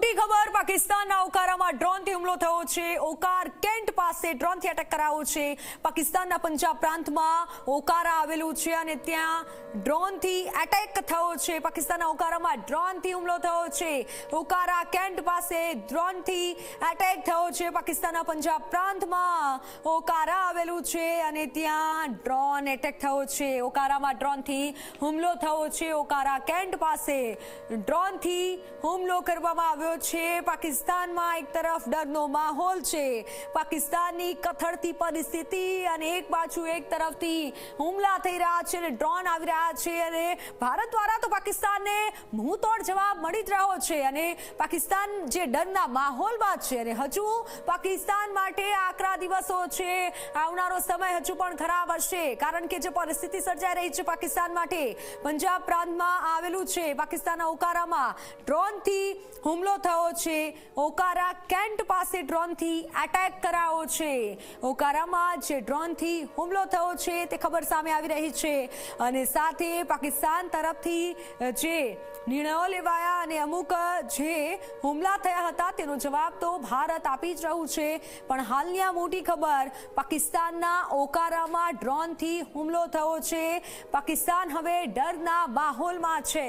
મોટી ખબર પાકિસ્તાનના ઓકારામાં ડ્રોનથી હુમલો થયો છે। ઓકાર કેન્ટ પાસે ડ્રોનથી અટેક કરાયો છે। પાકિસ્તાનના પંજાબ પ્રાંતમાં ઓકારા આવેલું છે અને ત્યાં ડ્રોનથી અટેક થયો છે। પાકિસ્તાનના ઓકારામાં ડ્રોનથી હુમલો થયો છે। ઓકારા કેન્ટ પાસે ડ્રોનથી અટેક થયો છે। પાકિસ્તાનના પંજાબ પ્રાંતમાં ઓકારા આવેલું છે અને ત્યાં ડ્રોન એટેક થયો છે। ઓકારામાં ડ્રોનથી હુમલો થયો છે। ઓકારા કેન્ટ પાસે ડ્રોનથી હુમલો કરવામાં આવ્યો છે। પાકિસ્તાનમાં એક તરફ ડરનો માહોલ છે। પાકિસ્તાનની કથળતી પરિસ્થિતિ અને એક બાજુ એક તરફથી હુમલા થઈ રહ્યા છે અને ડ્રોન આવી રહ્યા છે અને ભારત દ્વારા તો પાકિસ્તાનને મુંહતોડ જવાબ મળી જ રહ્યો છે અને પાકિસ્તાન જે ડરના માહોલમાં છે અને હજુ પાકિસ્તાન માટે આકરા દિવસો છે। આવનારો સમય હજુ પણ ખરાબ હશે કારણ કે જે પરિસ્થિતિ સર્જાઈ રહી છે પાકિસ્તાન માટે પંજાબ પ્રાંતમાં આવેલું છે। પાકિસ્તાનના ઓકારામાં ડ્રોનથી હુમલો થયો છે। ઓકારા કેન્ટ પાસે ડ્રોનથી અટેક કરાયો છે। ઓકારામાં જે ડ્રોનથી હુમલો થયો છે તે ખબર સામે આવી રહી છે અને સાથે પાકિસ્તાન તરફથી જે નિર્ણયો લેવાયા અને અમુક જે હુમલા થયા હતા તેનો જવાબ તો ભારત આપી જ રહ્યું છે। પણ હાલની આ મોટી ખબર પાકિસ્તાનના ઓકારામાં ડ્રોનથી હુમલો થયો છે। પાકિસ્તાન હવે ડરના માહોલમાં છે।